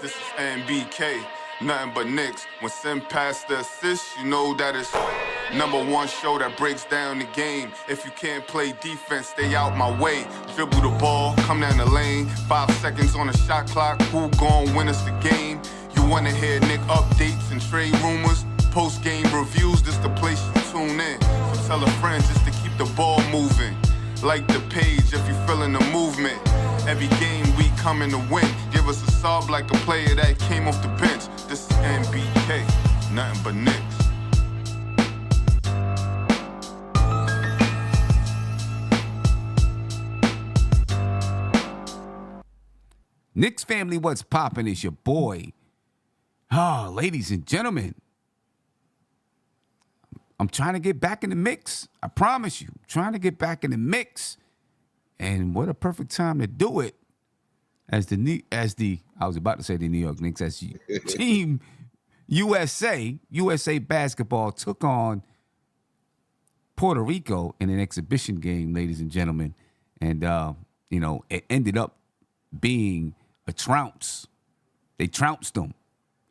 This is NBK, nothing but Knicks. When Sim passed the assist, you know that it's #1 show that breaks down the game. If you can't play defense, stay out my way. Dribble the ball, come down the lane. 5 seconds on the shot clock, who gon' win us the game? You wanna hear Nick updates and trade rumors? Postgame reviews, this the place you tune in. So tell a friend just to keep the ball moving. Like the page if you feeling the movement. Every game we coming to win. Give us a sub like a player that came off the bench. This is NBK, nothing but Knicks. Knicks family, what's poppin' is your boy. Ladies and gentlemen, I'm trying to get back in the mix. I promise you, trying to get back in the mix. And what a perfect time to do it. I was about to say the New York Knicks, as Team USA basketball took on Puerto Rico in an exhibition game, ladies and gentlemen. And, it ended up being a trounce. They trounced them,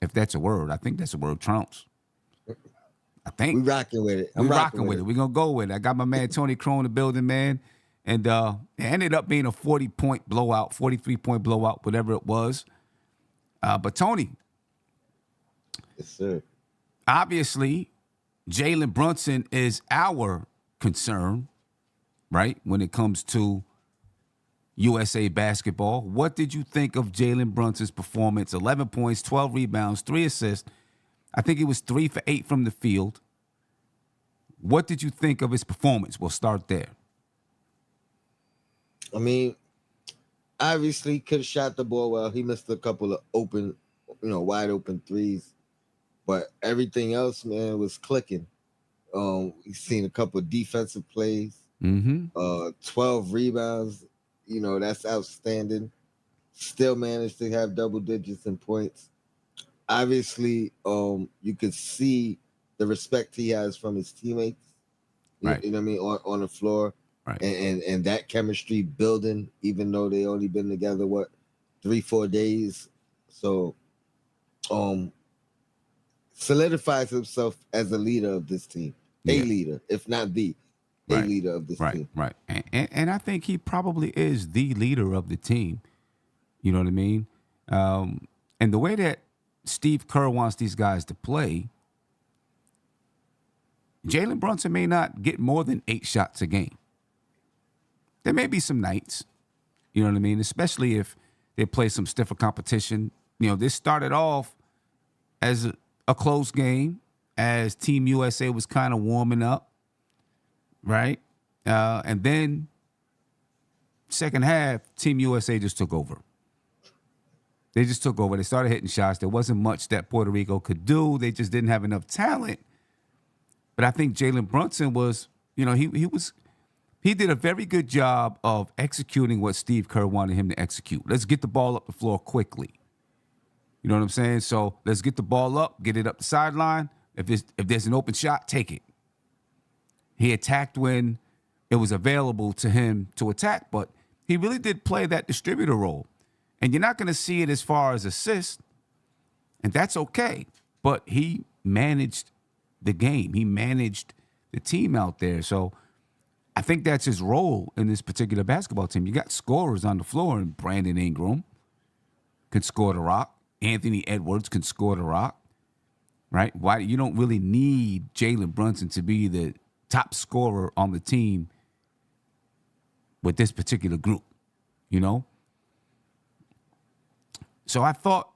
if that's a word. I think that's a word, trounce. I think. We rocking with it. I'm rocking with it. We're going to go with it. I got my man Tony Crow in the building, man. And it ended up being a 40-point blowout, 43-point blowout, whatever it was. But Tony. Yes, sir. Obviously, Jalen Brunson is our concern, right, when it comes to USA basketball. What did you think of Jalen Brunson's performance? 11 points, 12 rebounds, 3 assists. I think he was 3 for 8 from the field. What did you think of his performance? We'll start there. I mean, obviously could have shot the ball well. He missed a couple of wide open threes. But everything else, man, was clicking. We've seen a couple of defensive plays. 12 rebounds. That's outstanding. Still managed to have double digits in points. Obviously, you could see the respect he has from his teammates. Right. You know what I mean? On the floor. Right. And that chemistry building, even though they only been together, 3-4 days. So solidifies himself as a leader of this team. A leader, if not the leader of this team. Right. And I think he probably is the leader of the team. You know what I mean? And the way that Steve Kerr wants these guys to play, Jalen Brunson may not get more than 8 shots a game. There may be some nights, you know what I mean, especially if they play some stiffer competition. This started off as a close game as Team USA was kind of warming up, right? And then second half, Team USA just took over. They just took over. They started hitting shots. There wasn't much that Puerto Rico could do. They just didn't have enough talent. But I think Jalen Brunson was, he did a very good job of executing what Steve Kerr wanted him to execute. Let's get the ball up the floor quickly. You know what I'm saying? So let's get the ball up, get it up the sideline. If there's an open shot, take it. He attacked when it was available to him to attack, but he really did play that distributor role. And you're not going to see it as far as assists, and that's okay. But he managed the game. He managed the team out there. So I think that's his role in this particular basketball team. You got scorers on the floor, and Brandon Ingram can score the rock. Anthony Edwards can score the rock, right? Why you don't really need Jalen Brunson to be the top scorer on the team with this particular group, So I thought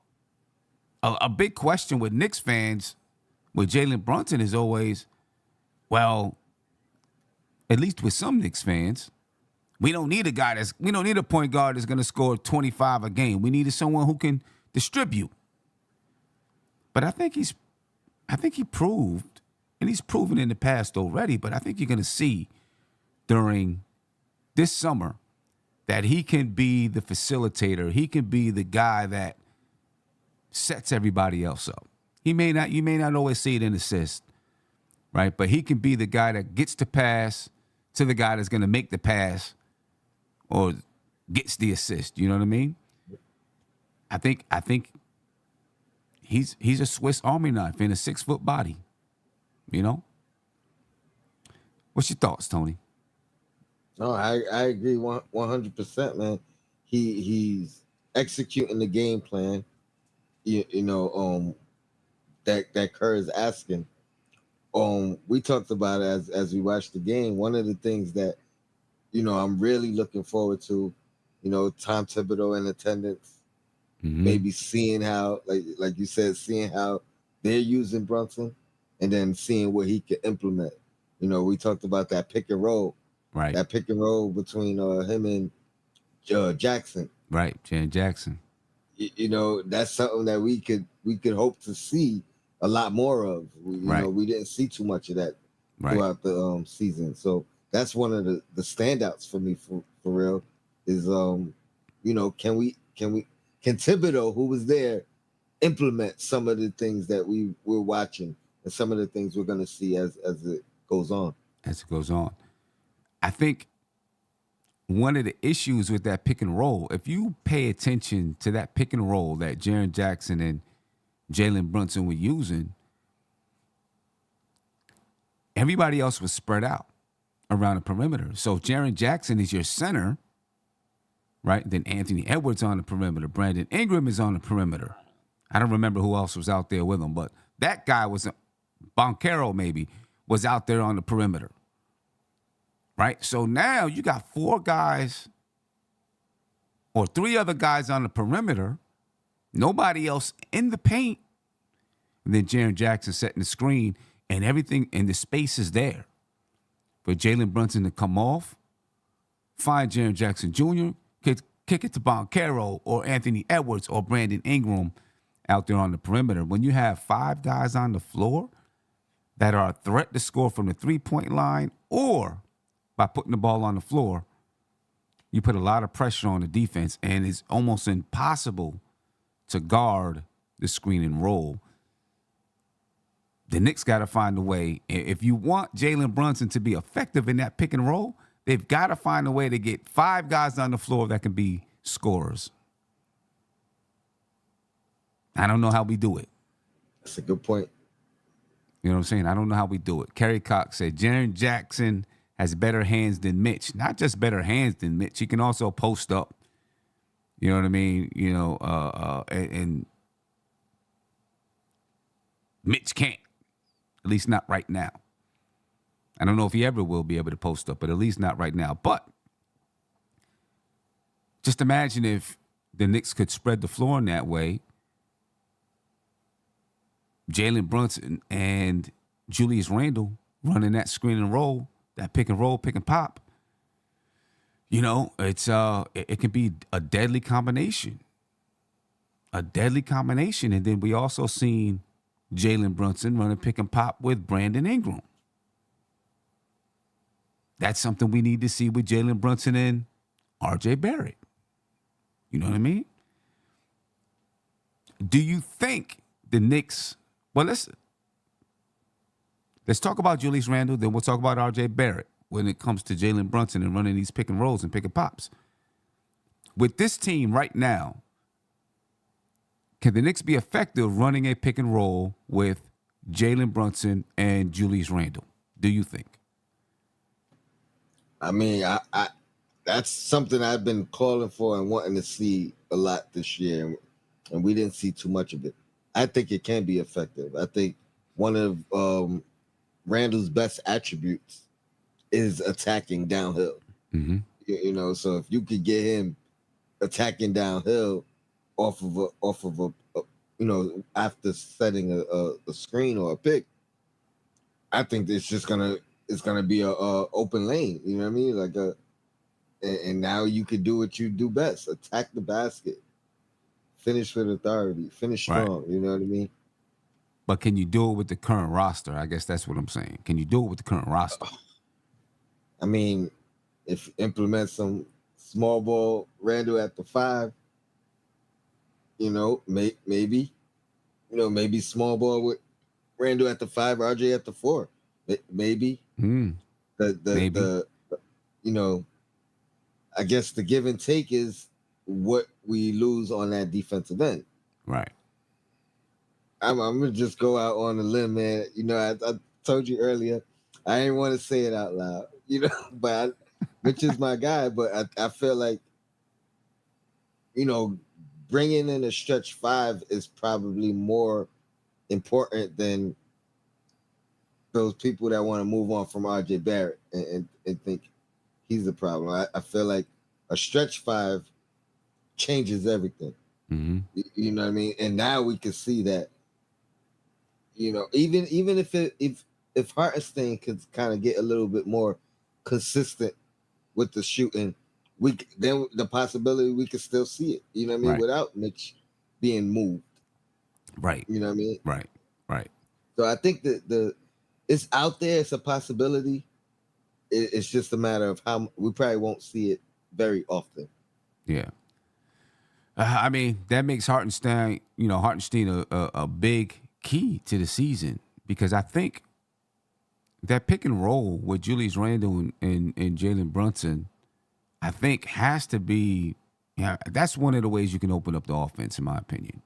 a big question with Knicks fans with Jalen Brunson is always, well, at least with some Knicks fans, we don't need a point guard that's going to score 25 a game. We needed someone who can distribute. But I think he proved, and he's proven in the past already, but I think you're going to see during this summer that he can be the facilitator. He can be the guy that sets everybody else up. You may not always see it in assists, right? But he can be the guy that gets the pass to the guy that's going to make the pass or gets the assist. You know what I mean? I think he's a Swiss Army knife in a 6-foot body. You know. What's your thoughts, Tony? No, I agree 100%, man. He's executing the game plan. You know, that Kerr is asking. We talked about it as we watched the game. One of the things that I'm really looking forward to, Tom Thibodeau in attendance, maybe seeing how, like you said, seeing how they're using Brunson, and then seeing what he can implement. We talked about that pick and roll, Right. that pick and roll between him and Jackson. Right. Jaren Jackson. That's something that we could hope to see a lot more of. We didn't see too much of that throughout the season. So that's one of the standouts for me for real is can Thibodeau, who was there, implement some of the things that we're watching and some of the things we're going to see as it goes on. As it goes on. I think one of the issues with that pick and roll, if you pay attention to that pick and roll that Jaren Jackson and Jalen Brunson were using, everybody else was spread out around the perimeter. So if Jaren Jackson is your center, right? Then Anthony Edwards on the perimeter. Brandon Ingram is on the perimeter. I don't remember who else was out there with him, but that guy was, Boncaro maybe, was out there on the perimeter. Right? So now you got 4 guys or 3 other guys on the perimeter, nobody else in the paint, and then Jaren Jackson setting the screen, and everything, and the space is there for Jalen Brunson to come off, find Jaren Jackson Jr., kick it to Boncaro or Anthony Edwards or Brandon Ingram out there on the perimeter. When you have 5 guys on the floor that are a threat to score from the 3-point line or by putting the ball on the floor, you put a lot of pressure on the defense, and it's almost impossible to guard the screen and roll. The Knicks got to find a way. If you want Jalen Brunson to be effective in that pick and roll, they've got to find a way to get 5 guys on the floor that can be scorers. I don't know how we do it. That's a good point. You know what I'm saying? I don't know how we do it. Kerry Cox said, Jaren Jackson has better hands than Mitch. Not just better hands than Mitch. He can also post up. You know what I mean? And Mitch can't. At least not right now. I don't know if he ever will be able to post up, but at least not right now. But just imagine if the Knicks could spread the floor in that way. Jalen Brunson and Julius Randle running that screen and roll, that pick and roll, pick and pop. It's it can be a deadly combination. A deadly combination. And then we also seen Jalen Brunson running pick and pop with Brandon Ingram. That's something we need to see with Jalen Brunson and RJ Barrett. You know what I mean? Do you think the Knicks... Well, let's talk about Julius Randle, then we'll talk about RJ Barrett when it comes to Jalen Brunson and running these pick and rolls and pick and pops. With this team right now, can the Knicks be effective running a pick and roll with Jalen Brunson and Julius Randle? Do you think? I mean, I that's something I've been calling for and wanting to see a lot this year, and we didn't see too much of it. I think it can be effective. I think one of Randall's best attributes is attacking downhill. Mm-hmm. So if you could get him attacking downhill off of a after setting a screen or a pick, I think it's gonna be a open lane. You know what I mean? And now you could do what you do best: attack the basket. Finish with authority. Finish strong. Right. You know what I mean? But can you do it with the current roster? I guess that's what I'm saying. Can you do it with the current roster? I mean, if you implement some small ball Randall at the 5, maybe, maybe small ball with Randall at the 5, RJ at the 4, maybe. Maybe. I guess the give and take is what we lose on that defensive end. Right. I'm gonna just go out on a limb, man. I told you earlier, I didn't want to say it out loud, but Mitch is my guy. But I feel like, bringing in a stretch five is probably more important than those people that want to move on from RJ Barrett and think he's the problem. I feel like a stretch five changes everything. Mm-hmm. You know what I mean? And now we can see that. Even if Hartenstein could kind of get a little bit more consistent with the shooting, then the possibility we could still see it. You know what I mean? Right. Without Mitch being moved. Right. You know what I mean? Right. Right. So I think that it's out there. It's a possibility. It's just a matter of how we probably won't see it very often. Yeah. I mean, that makes Hartenstein a big key to the season, because I think that pick and roll with Julius Randle and Jalen Brunson, I think has to be, that's one of the ways you can open up the offense, in my opinion.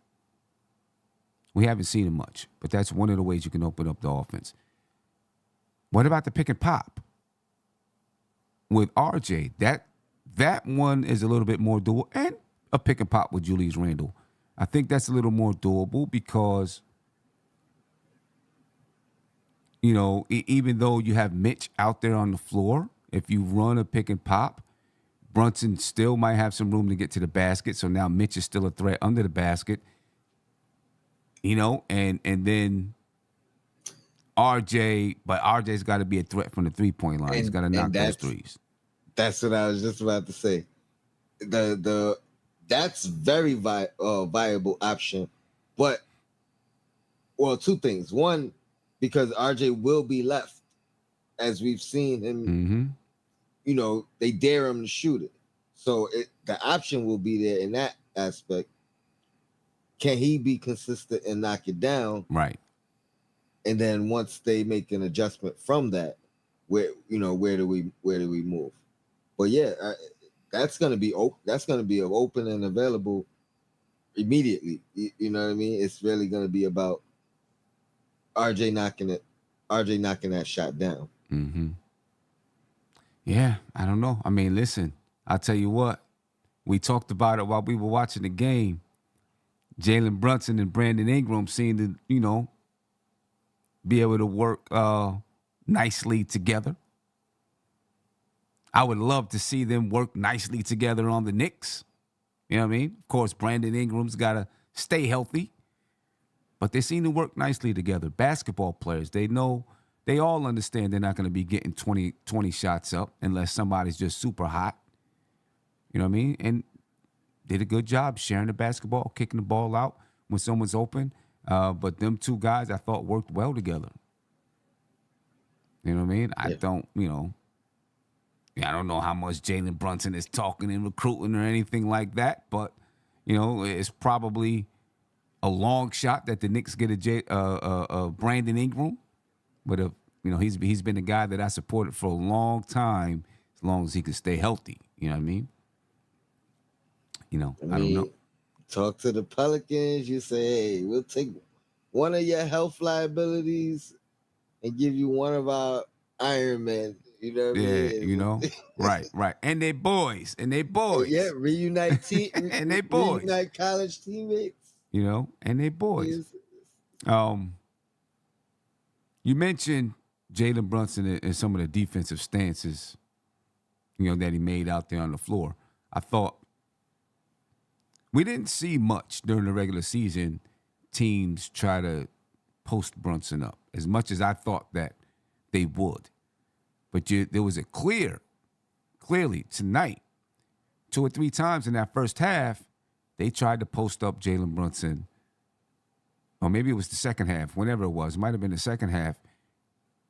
We haven't seen it much, but that's one of the ways you can open up the offense. What about the pick and pop with RJ? That one is a little bit more doable, and a pick and pop with Julius Randle. I think that's a little more doable because, even though you have Mitch out there on the floor, if you run a pick and pop, Brunson still might have some room to get to the basket. So now Mitch is still a threat under the basket, and then RJ, but RJ's got to be a threat from the 3-point line. He's got to knock those threes. That's what I was just about to say. That's very viable option, but two things. One, because RJ will be left, as we've seen him. Mm-hmm. They dare him to shoot it, so the option will be there in that aspect. Can he be consistent and knock it down? Right. And then once they make an adjustment from that, where do we move? But yeah, that's gonna be open and available immediately. You know what I mean? It's really gonna be about RJ knocking that shot down. Mm-hmm. Yeah, I don't know. I mean, listen, I'll tell you what. We talked about it while we were watching the game. Jalen Brunson and Brandon Ingram seemed to, be able to work nicely together. I would love to see them work nicely together on the Knicks. You know what I mean? Of course, Brandon Ingram's got to stay healthy, but they seem to work nicely together. Basketball players, they all understand they're not going to be getting 20 shots up unless somebody's just super hot. You know what I mean? And did a good job sharing the basketball, kicking the ball out when someone's open. But them two guys, I thought, worked well together. You know what I mean? Yeah. I don't know how much Jalen Brunson is talking and recruiting or anything like that, but, it's probably a long shot that the Knicks get a Brandon Ingram. But, he's been a guy that I supported for a long time, as long as he can stay healthy. You know what I mean? I don't know. Talk to the Pelicans. You say, hey, we'll take one of your health liabilities and give you one of our Iron Men. You know what I mean? Right. And they boys. Yeah, reunite and they boys. Reunite college teammates. And they boys. You mentioned Jalen Brunson and some of the defensive stances, that he made out there on the floor. I thought we didn't see much during the regular season teams try to post Brunson up as much as I thought that they would. But there was a clearly tonight, 2 or 3 times in that first half, they tried to post up Jalen Brunson. Or maybe it was the second half, whenever it was. It might have been the second half.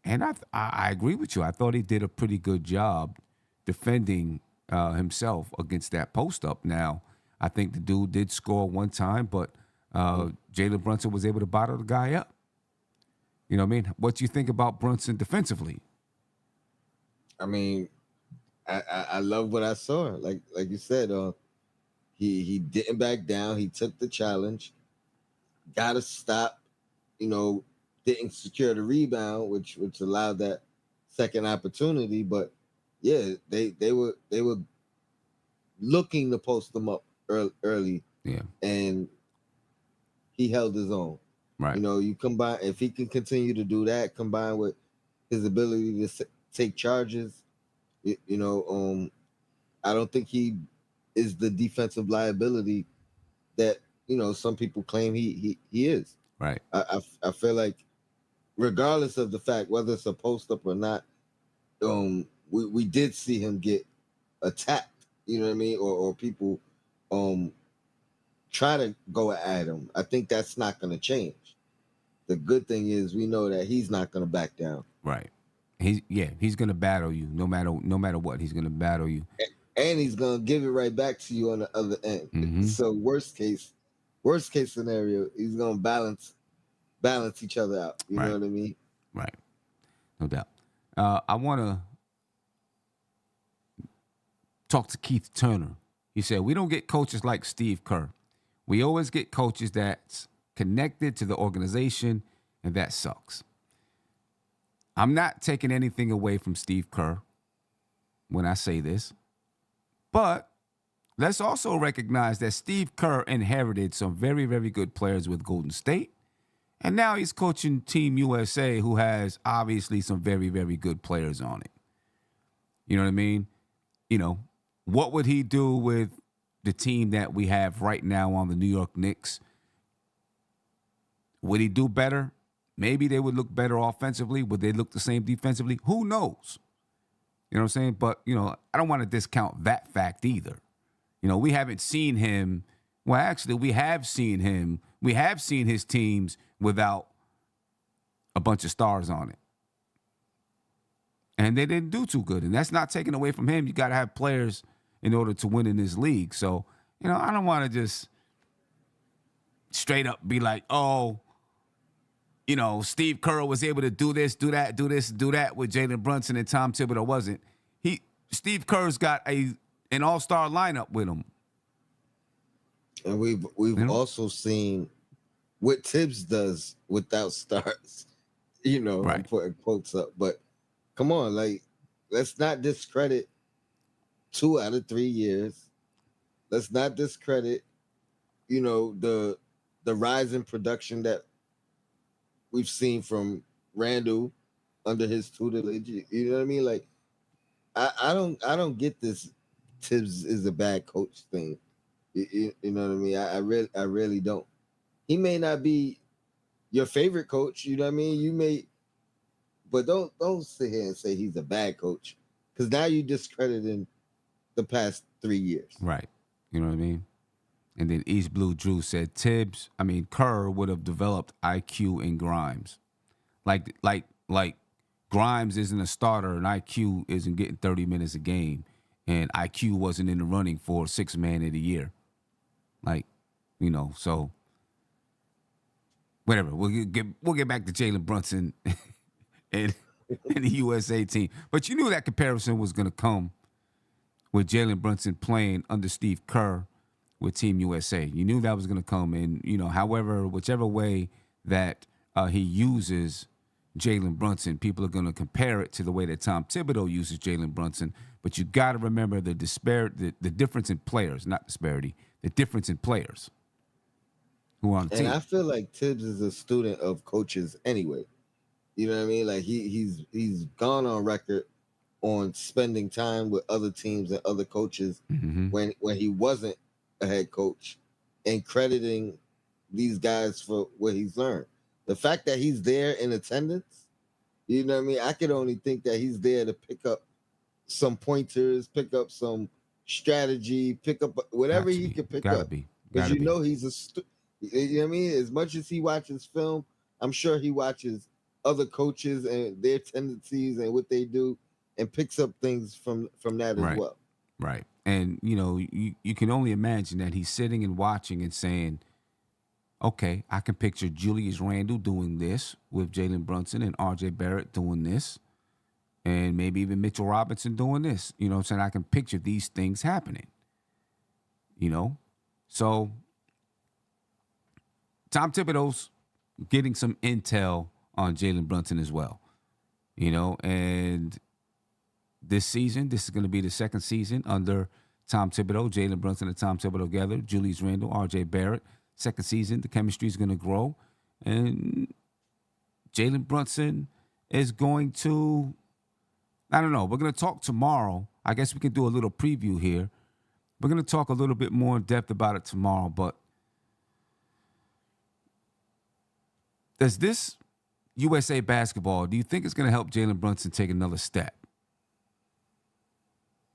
And I agree with you. I thought he did a pretty good job defending himself against that post up. Now, I think the dude did score one time, but Jalen Brunson was able to bottle the guy up. You know what I mean? What do you think about Brunson defensively? I mean, I love what I saw. Like you said, He didn't back down. He took the challenge. Got a stop. You know, didn't secure the rebound, which allowed that second opportunity. But yeah, they were looking to post him up early, Yeah. and he held his own. Right. You know, you combine if he can continue to do that, combined with his ability to take charges. You know, I don't think he is the defensive liability that some people claim he is. Right. I feel like regardless of the fact whether it's a post up or not, we did see him get attacked. You know what I mean, or people um try to go at him. I think that's not going to change. The good thing is we know that he's not going to back down. Right. He's gonna battle you no matter what. He's gonna battle you. And he's gonna give it right back to you on the other end. Mm-hmm. So worst case scenario, he's gonna balance each other out. You know what I mean? Right. No doubt. I want to talk to Keith Turner. He said, "We don't get coaches like Steve Kerr. We always get coaches that's connected to the organization, and that sucks." I'm not taking anything away from Steve Kerr when I say this, but let's also recognize that Steve Kerr inherited some very, very good players with Golden State, and now he's coaching Team USA, who has obviously some very, very good players on it. You know what I mean? You know, what would he do with the team that we have right now on the New York Knicks? Would he do better? Maybe they would look better offensively. Would they look the same defensively? Who knows? You know what I'm saying? But, I don't want to discount that fact either. We haven't seen him. Well, actually, we have seen him. We have seen his teams without a bunch of stars on it. And they didn't do too good. And that's not taken away from him. You got to have players in order to win in this league. So, I don't want to just straight up be like, oh, Steve Kerr was able to do this, do that, do this, do that with Jalen Brunson, and Tom Thibodeau wasn't. Steve Kerr's got an all-star lineup with him. And we've also seen what Tibbs does without stars. Right. I'm putting quotes up. But come on, let's not discredit 2 out of 3 years. Let's not discredit, the rise in production that we've seen from Randall under his tutelage. You know what I mean? Like, I don't get this Tibbs is a bad coach thing. You know what I mean? I really don't. He may not be your favorite coach. You know what I mean? You may, but don't sit here and say he's a bad coach, because now you discrediting the past 3 years. Right. You know what I mean? And then East Blue Drew said Kerr would have developed IQ in Grimes. Like Grimes isn't a starter and IQ isn't getting 30 minutes a game, and IQ wasn't in the running for 6th man of the year. So whatever. We'll get back to Jalen Brunson and the USA team. But you knew that comparison was going to come with Jalen Brunson playing under Steve Kerr with Team USA. You knew that was going to come. And, whichever way that he uses Jalen Brunson, people are going to compare it to the way that Tom Thibodeau uses Jalen Brunson. But you got to remember the difference in players, not disparity, the difference in players who are on the team. And I feel like Tibbs is a student of coaches anyway. You know what I mean? Like he's gone on record on spending time with other teams and other coaches when he wasn't a head coach, and crediting these guys for what he's learned. The fact that he's there in attendance, you know what I mean? I could only think that he's there to pick up some pointers, pick up some strategy, pick up whatever he can pick up. Because he's you know what I mean? As much as he watches film, I'm sure he watches other coaches and their tendencies and what they do, and picks up things from that as well. Right. And, you can only imagine that he's sitting and watching and saying, okay, I can picture Julius Randle doing this with Jalen Brunson and R.J. Barrett doing this, and maybe even Mitchell Robinson doing this. You know what I'm saying? I can picture these things happening, So Tom Thibodeau's getting some intel on Jalen Brunson as well. And this season, this is going to be the second season under Tom Thibodeau, Jalen Brunson and Tom Thibodeau together, Julius Randle, R.J. Barrett. Second season, the chemistry is going to grow. And Jalen Brunson is going to, I don't know, we're going to talk tomorrow. I guess we can do a little preview here. We're going to talk a little bit more in depth about it tomorrow. But does this USA basketball, do you think it's going to help Jalen Brunson take another step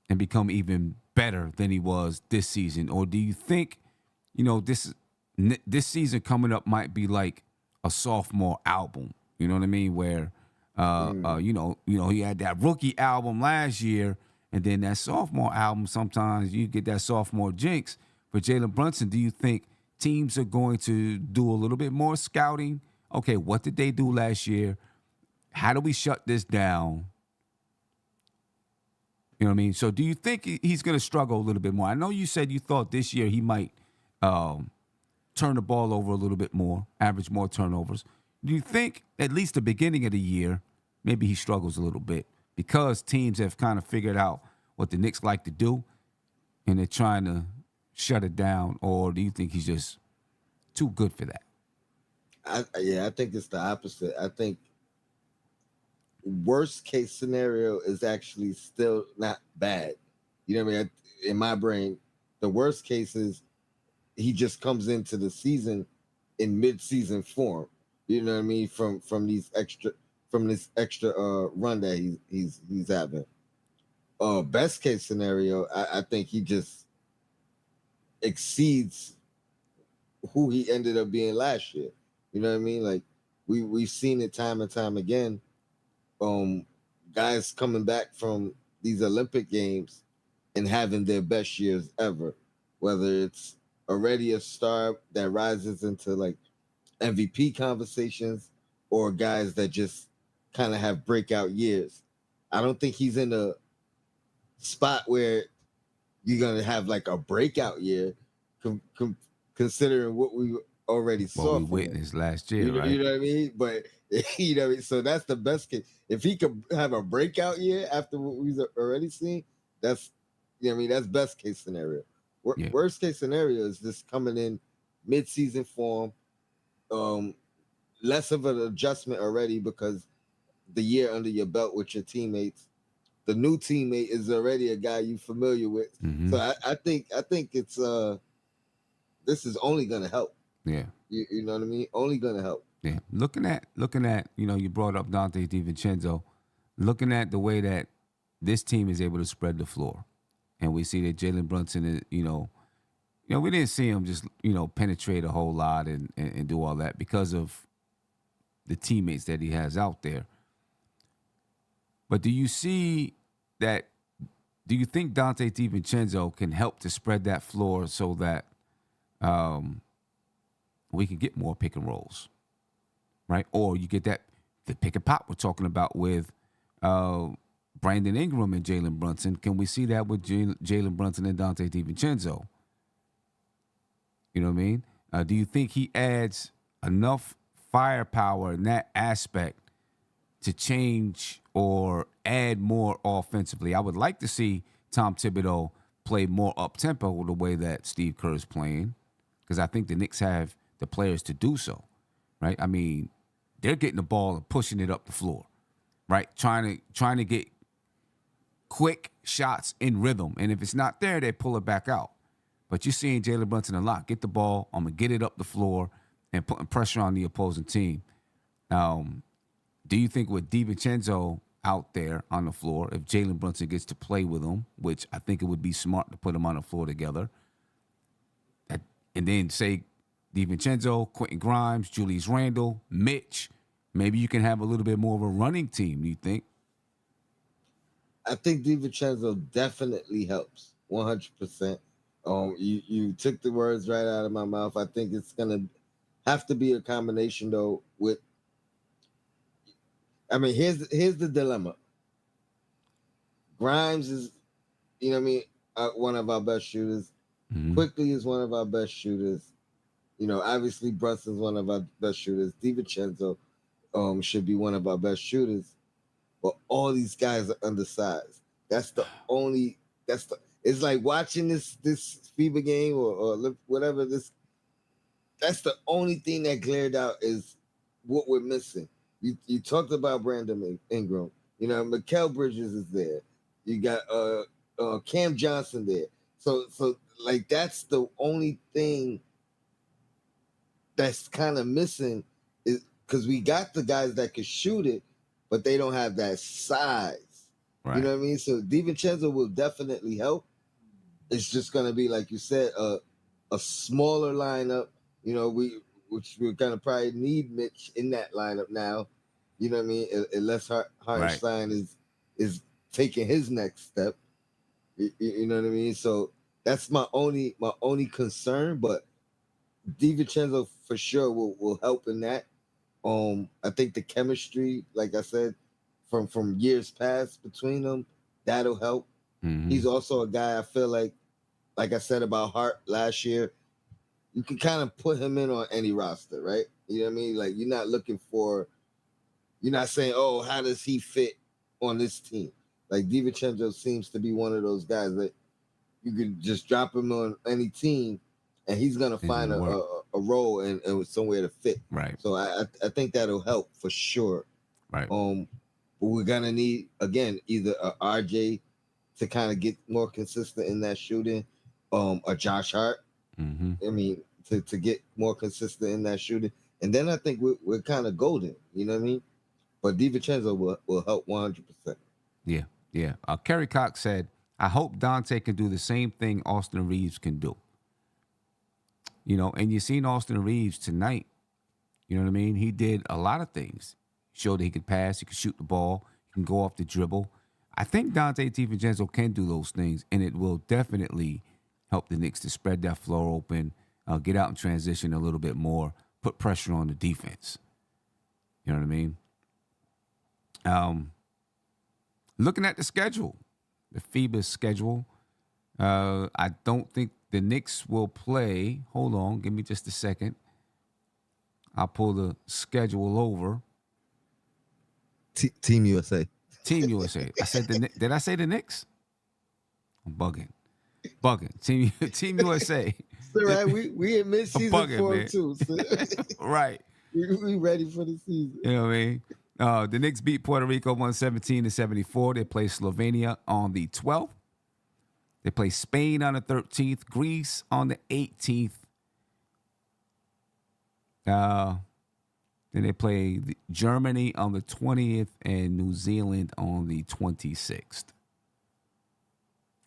and become even better than he was this season? Or do you think, this season coming up might be like a sophomore album? You know what I mean? Where, he had that rookie album last year, and then that sophomore album, sometimes you get that sophomore jinx. For Jalen Brunson, do you think teams are going to do a little bit more scouting? Okay, what did they do last year? How do we shut this down? You know what I mean? So do you think he's going to struggle a little bit more? I know you said you thought this year he might turn the ball over a little bit more, average more turnovers. Do you think at least the beginning of the year, maybe he struggles a little bit because teams have kind of figured out what the Knicks like to do and they're trying to shut it down? Or do you think he's just too good for that? I think it's the opposite. I think worst case scenario is actually still not bad. You know what I mean? In my brain, the worst case is he just comes into the season in mid-season form. You know what I mean? From this extra run that he's having. Best case scenario, I think he just exceeds who he ended up being last year. You know what I mean? Like we've seen it time and time again. Guys coming back from these Olympic Games and having their best years ever, whether it's already a star that rises into like MVP conversations or guys that just kind of have breakout years. I don't think he's in a spot where you're going to have like a breakout year considering what we already saw we from him. witnessed last year, right? You know what I mean? But you know, so that's the best case. If he could have a breakout year after what we've already seen, that's that's best case scenario. Worst case scenario is just coming in mid-season form, less of an adjustment already because the year under your belt with your teammates. The new teammate is already a guy you're familiar with. Mm-hmm. So I think it's this is only gonna help. Yeah. You know what I mean? Only gonna help. Yeah. Looking at, you brought up Dante DiVincenzo, looking at the way that this team is able to spread the floor. And we see that Jalen Brunson is, we didn't see him just, penetrate a whole lot and do all that because of the teammates that he has out there. But do you think Dante DiVincenzo can help to spread that floor so that we can get more pick and rolls, right? Or you get the pick and pop we're talking about with Brandon Ingram and Jalen Brunson. Can we see that with Jalen Brunson and Dante DiVincenzo? You know what I mean? Do you think he adds enough firepower in that aspect to change or add more offensively? I would like to see Tom Thibodeau play more up-tempo the way that Steve Kerr is playing, because I think the Knicks have the players to do so, right? I mean, they're getting the ball and pushing it up the floor, right? Trying to get quick shots in rhythm, and if it's not there, they pull it back out. But you're seeing Jalen Brunson a lot. Get the ball, I'm going to get it up the floor and putting pressure on the opposing team. Do you think with DiVincenzo out there on the floor, if Jalen Brunson gets to play with him, which I think it would be smart to put them on the floor together, and then say DiVincenzo, Quentin Grimes, Julius Randle, Mitch, maybe you can have a little bit more of a running team, you think? I think DiVincenzo definitely helps, 100%. You took the words right out of my mouth. I think it's gonna have to be a combination though. Here's the dilemma. Grimes is, one of our best shooters. Quickly is one of our best shooters. Obviously Brunson's one of our best shooters. DiVincenzo should be one of our best shooters. But all these guys are undersized. That's the only. That's the. It's like watching this FIBA game or whatever this. That's the only thing that glared out is what we're missing. You talked about Brandon Ingram. Mikal Bridges is there. You got Cam Johnson there. So like that's the only thing that's kind of missing is because we got the guys that could shoot it, but they don't have that size. Right. You know what I mean? So DiVincenzo will definitely help. It's just gonna be like you said, a smaller lineup. Which we're gonna probably need Mitch in that lineup now. You know what I mean? Unless Hartenstein is taking his next step. You know what I mean? So that's my only concern. But DiVincenzo for sure will help in that. I think the chemistry, like I said, from years past between them, that'll help. He's also a guy I feel like I said about Hart last year, you can kind of put him in on any roster, right? You know what I mean? Like you're not saying, oh, how does he fit on this team? Like DiVincenzo seems to be one of those guys that you could just drop him on any team, and he's gonna find a role and somewhere to fit. Right. So I think that'll help for sure. Right. But we're gonna need again either a RJ to kind of get more consistent in that shooting, a Josh Hart. I mean, to get more consistent in that shooting, and then I think we're kind of golden. You know what I mean? But DiVincenzo will help 100%. Yeah. Yeah. Kerry Cox said, "I hope Dante can do the same thing Austin Reeves can do." And you seen Austin Reeves tonight. You know what I mean? He did a lot of things. Showed that he could pass, he could shoot the ball, he can go off the dribble. I think Dante DiVincenzo can do those things, and it will definitely help the Knicks to spread that floor open, get out in transition a little bit more, put pressure on the defense. You know what I mean? Looking at the schedule, the FIBA schedule, I don't think the Knicks will play. Hold on, give me just a second. I'll pull the schedule over. Team USA. Team USA. I said did I say the Knicks? I'm bugging. Team USA. So right, we in mid-season form too. So right. We ready for the season. You know what I mean? The Knicks beat Puerto Rico 117-74. They play Slovenia on the 12th. They play Spain on the 13th, Greece on the 18th. Then they play Germany on the 20th and New Zealand on the 26th.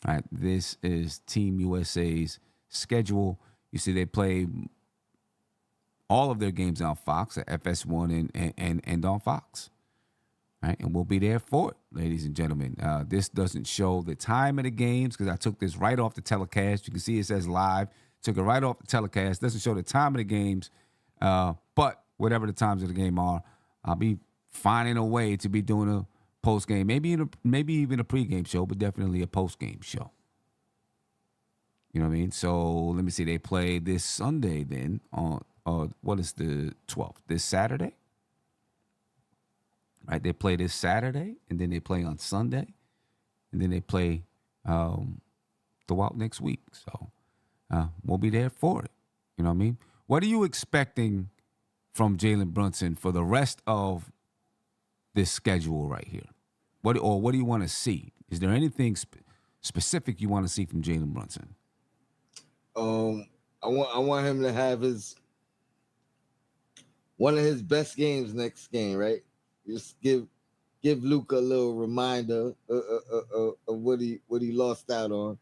All right, this is Team USA's schedule. You see, they play all of their games on Fox at FS1 and on Fox. All right, and we'll be there for it, ladies and gentlemen. This doesn't show the time of the games because I took this right off the telecast. You can see it says live. Took it right off the telecast. Doesn't show the time of the games. But whatever the times of the game are, I'll be finding a way to be doing a post game, maybe even a pregame show, but definitely a post game show. You know what I mean? So let me see. They play this Sunday then on what is the 12th? This Saturday, right? They play this Saturday, and then they play on Sunday, and then they play throughout next week. So we'll be there for it. You know what I mean? What are you expecting from Jalen Brunson for the rest of this schedule right here? What do you want to see? Is there anything specific you want to see from Jalen Brunson? I want him to have one of his best games next game, right? Just give Luka a little reminder of what he lost out on.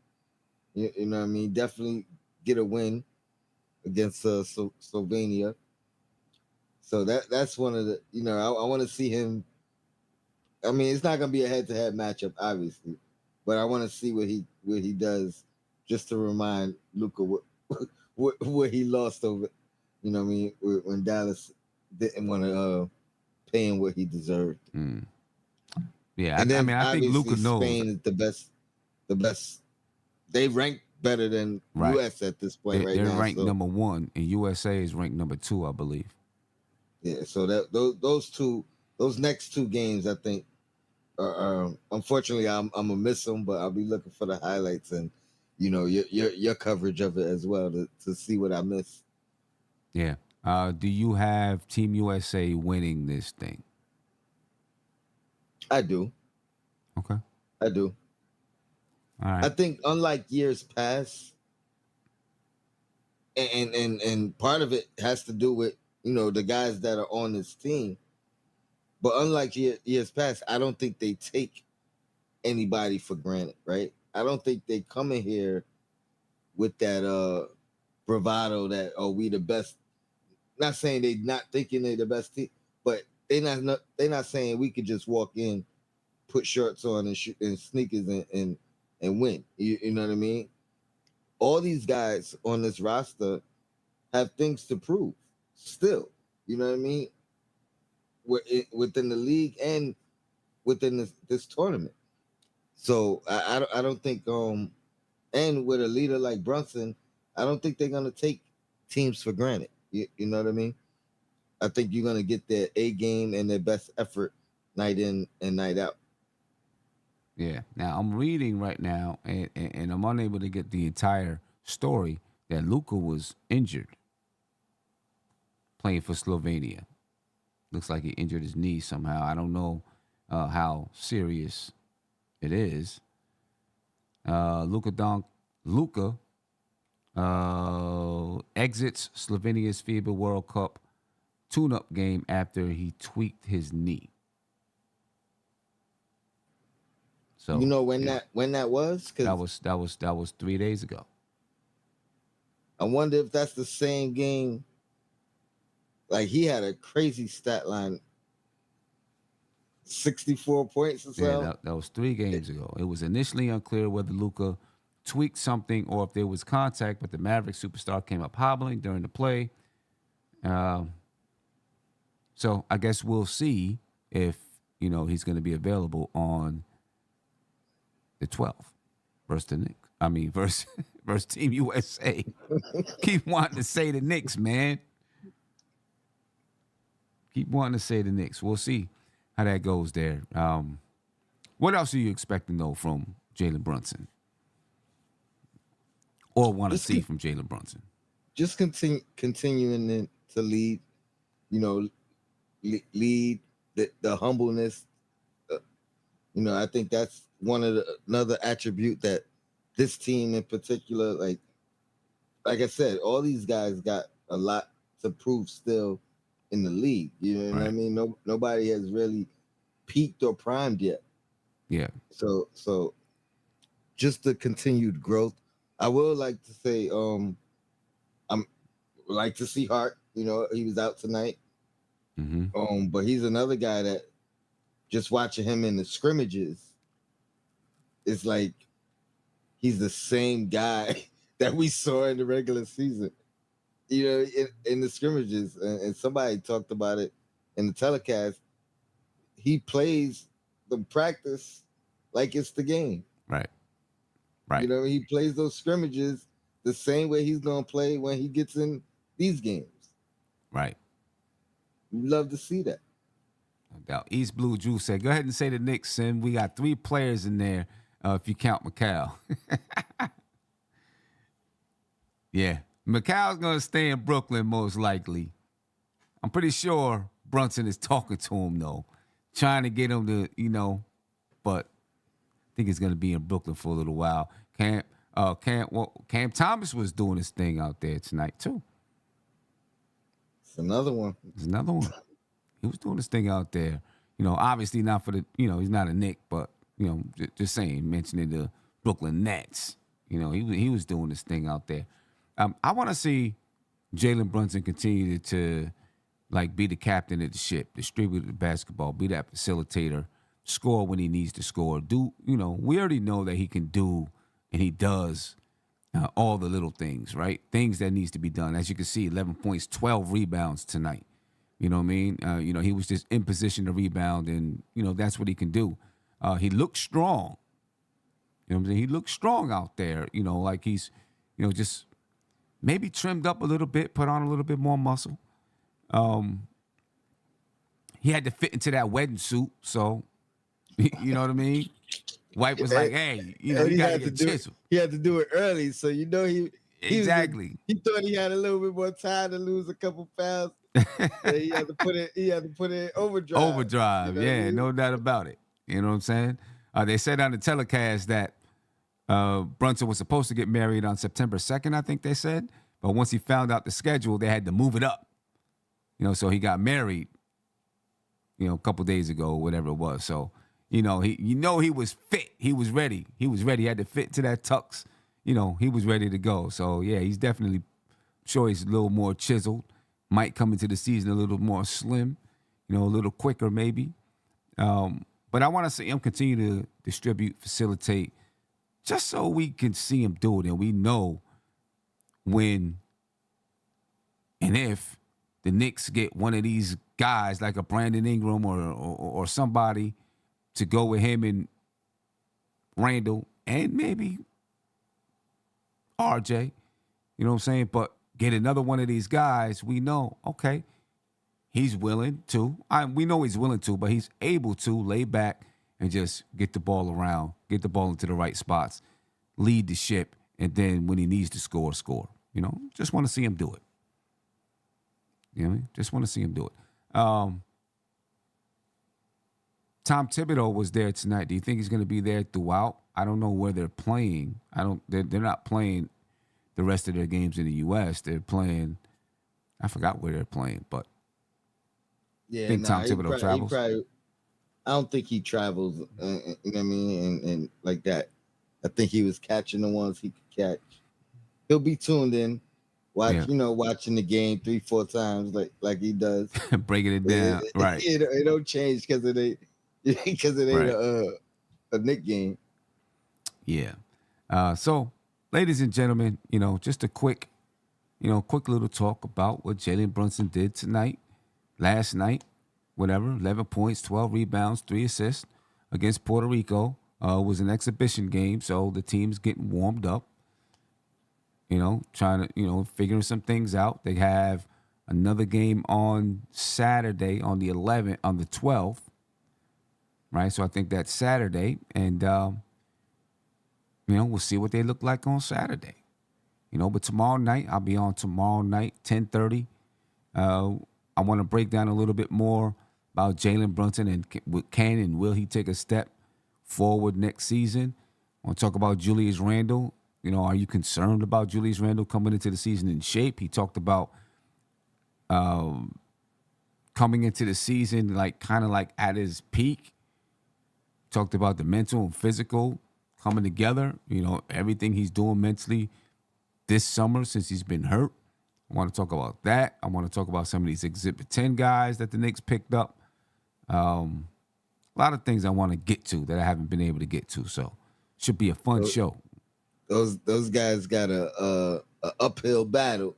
You know what I mean? Definitely get a win against Slovenia. So that's one of the, I want to see him. I mean, it's not gonna be a head-to-head matchup, obviously, but I want to see what he does, just to remind Luka what he lost over. You know what I mean? When Dallas didn't want to pay him what he deserved. Mm. Yeah, and then, I think Luka knows. Spain is the best. They rank better than Right. U.S. at this point right They're now. ranked So number 1, and USA is ranked number 2, I believe. yeah, so that those next two games, I think, unfortunately, I'm gonna miss them, but I'll be looking for the highlights and your coverage of it as well to see what I missed. Yeah. Do you have Team USA winning this thing? I do, Okay. I do. All I right. think unlike years past, and part of it has to do with the guys that are on this team. But unlike years past, I don't think they take anybody for granted, right? I don't think they come in here with that bravado that we the best. Not saying they not thinking they the best team, but they not saying we could just walk in, put shorts on and sneakers and win. You know what I mean? All these guys on this roster have things to prove still. You know what I mean? Within the league and within this tournament. So I don't think and with a leader like Brunson, I don't think they're gonna take teams for granted. You know what I mean? I think you're gonna get their A game and their best effort night in and night out. Yeah. Now I'm reading right now, and I'm unable to get the entire story that Luka was injured playing for Slovenia. Looks like he injured his knee somehow. I don't know how serious it is. Luka exits Slovenia's FIBA World Cup tune-up game after he tweaked his knee. So You know when that was? that Because was 3 days ago. I wonder if that's the same game. Like he had a crazy stat line, 64 points or so. Yeah, that was 3 games ago. It was initially unclear whether Luka tweaked something or if there was contact, but the Maverick superstar came up hobbling during the play. So I guess we'll see if he's going to be available on the 12th versus the Knicks. I mean, versus Team USA. Keep wanting to say the Knicks, man. Keep wanting to say the Knicks. We'll see how that goes there. What else are you expecting, though, from Jalen Brunson? Or want to see from Jalen Brunson? Just continuing to lead, lead the humbleness. I think that's another attribute that this team in particular, like I said, all these guys got a lot to prove still in the league. You know what I mean? Nobody has really peaked or primed yet. Yeah. So just the continued growth. I would like to say, I'm like to see Hart. He was out tonight. Mm-hmm. But he's another guy that just watching him in the scrimmages, it's like he's the same guy that we saw in the regular season. In the scrimmages, and somebody talked about it in the telecast. He plays the practice like it's the game. Right. He plays those scrimmages the same way he's gonna play when he gets in these games. Right. We love to see that. No doubt. East Blue Juice said, go ahead and say the Knicks, Sim. We got 3 players in there if you count Mikal. Yeah. Mikal's going to stay in Brooklyn most likely. I'm pretty sure Brunson is talking to him, though, trying to get him to, but I think he's going to be in Brooklyn for a little while. Cam Thomas was doing his thing out there tonight, too. It's another one. There's another one. He was doing his thing out there. Obviously not for the, he's not a Knick, but, just saying, mentioning the Brooklyn Nets. He was doing this thing out there. I want to see Jalen Brunson continue to be the captain of the ship, distribute the basketball, be that facilitator, score when he needs to score. We already know that he can do, and he does all the little things, right? Things that needs to be done. As you can see, 11 points, 12 rebounds tonight. You know what I mean? He was just in position to rebound, and, that's what he can do. He looked strong. You know what I'm saying? He looks strong out there, like he's, just maybe trimmed up a little bit, put on a little bit more muscle. He had to fit into that wedding suit, so you know what I mean? White was like, hey, And you he got to had to get do it. chiseled. He had to do it early, so Exactly. he thought he had a little bit more time to lose a couple pounds. So he had to put it in overdrive. Overdrive, You know what I yeah, mean? no doubt about it. You know what I'm saying? They said on the telecast that Brunson was supposed to get married on September 2nd, I think they said. But once he found out the schedule, they had to move it up. So he got married, a couple days ago, whatever it was. So, he was fit. He was ready. He had to fit to that tux. He was ready to go. So, yeah, he's definitely, sure he's a little more chiseled. Might come into the season a little more slim, a little quicker maybe. But I want to see him continue to distribute, facilitate, just so we can see him do it. And we know when and if the Knicks get one of these guys like a Brandon Ingram or somebody to go with him and Randall and maybe RJ, you know what I'm saying? But get another one of these guys, we know, okay, he's willing to. We know he's willing to, but he's able to lay back and just get the ball around, get the ball into the right spots, lead the ship, and then when he needs to score. Just want to see him do it. You know what I mean? Just want to see him do it. Tom Thibodeau was there tonight. Do you think he's going to be there throughout? I don't know where they're playing. They're not playing the rest of their games in the U.S. They're playing. I forgot where they're playing, but Yeah, I think Tom Thibodeau travels. I don't think he travels. You know what I mean? And like that. I think he was catching the ones he could catch. He'll be tuned in, watching the game 3-4 times like he does, breaking it down. Right. It don't change because it ain't a Knick game. Yeah. So, ladies and gentlemen, just a quick little talk about what Jalen Brunson did last night, 11 points, 12 rebounds, 3 assists against Puerto Rico. It was an exhibition game, so the team's getting warmed up, trying to, figuring some things out. They have another game on Saturday on the 12th, right? So I think that's Saturday, and, we'll see what they look like on Saturday. But tomorrow night, I'll be on tomorrow night, 10:30. I want to break down a little bit more about Jalen Brunson and can and will he take a step forward next season. I want to talk about Julius Randle. Are you concerned about Julius Randle coming into the season in shape? He talked about coming into the season kind of at his peak. Talked about the mental and physical coming together. Everything he's doing mentally this summer since he's been hurt. I want to talk about that. I want to talk about some of these Exhibit 10 guys that the Knicks picked up. A lot of things I want to get to that I haven't been able to get to. So should be a fun show. Those guys got a uphill battle.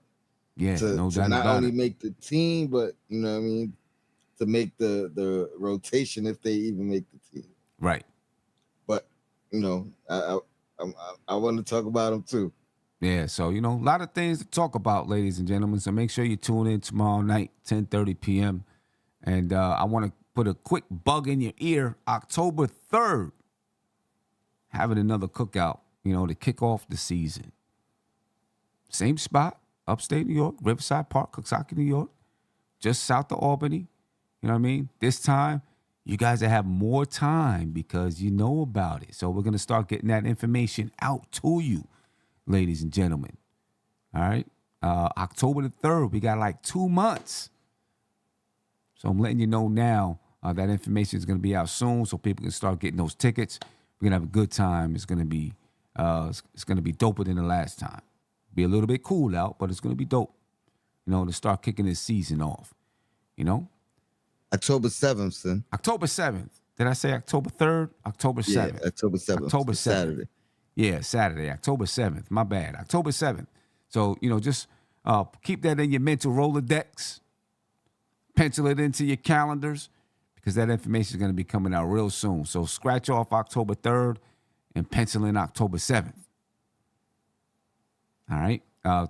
Yeah, no doubt to not about only it. make the team, but to make the rotation if they even make the team. Right. But I want to talk about them too. Yeah, so a lot of things to talk about, ladies and gentlemen. So make sure you tune in tomorrow night, 10:30 p.m. And I want to put a quick bug in your ear. October 3rd, having another cookout, to kick off the season. Same spot, upstate New York, Riverside Park, Coxsackie, New York, just south of Albany. You know what I mean? This time, you guys will have more time because you know about it. So we're going to start getting that information out to you, ladies and gentlemen. All right? October the 3rd, we got 2 months. So I'm letting you know now that information is going to be out soon so people can start getting those tickets. We're going to have a good time. It's going to be doper than the last time. Be a little bit cool out, but it's going to be dope, to start kicking this season off, October 7th, son. October 7th. Did I say October 3rd? October 7th. Yeah, October 7th. October 7th. Saturday. Yeah, Saturday, October 7th. My bad. October 7th. So, just keep that in your mental Rolodex. Pencil it into your calendars because that information is going to be coming out real soon. So scratch off October 3rd and pencil in October 7th. All right.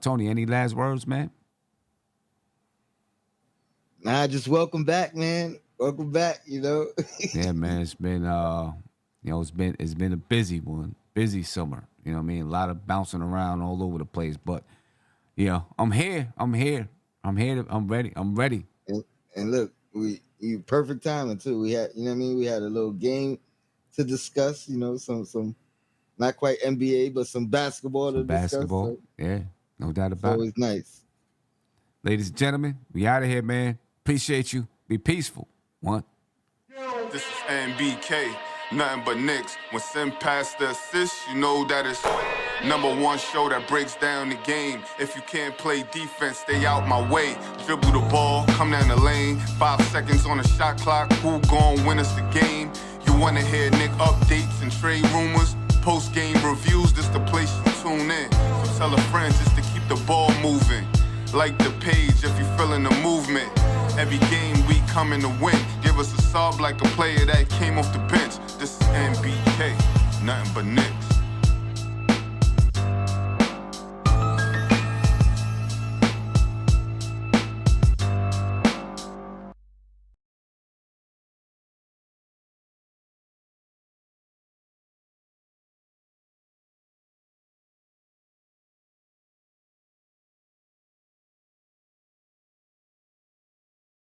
Tony, any last words, man? Nah, just welcome back, man. Welcome back, Yeah, man. It's been it's been a busy one. Busy summer. You know what I mean? A lot of bouncing around all over the place. But I'm here. I'm ready. And look, you perfect timing too. We had, we had a little game to discuss, some not quite NBA, but some basketball to discuss. Basketball. So Yeah, no doubt it's about it. always nice. Ladies and gentlemen, we out of here, man. Appreciate you. Be peaceful. One. This is NBK, nothing but Knicks. When Sim passed the assist, you know that it's #1 show that breaks down the game. If you can't play defense, stay out my way. Dribble the ball, come down the lane. 5 seconds on the shot clock, who gon' win us the game? You wanna hear Nick updates and trade rumors? Postgame reviews, this the place you tune in. So tell a friend just to keep the ball moving. Like the page if you feeling the movement. Every game we coming to win. Give us a sub like a player that came off the bench. This is NBK, nothing but Knicks.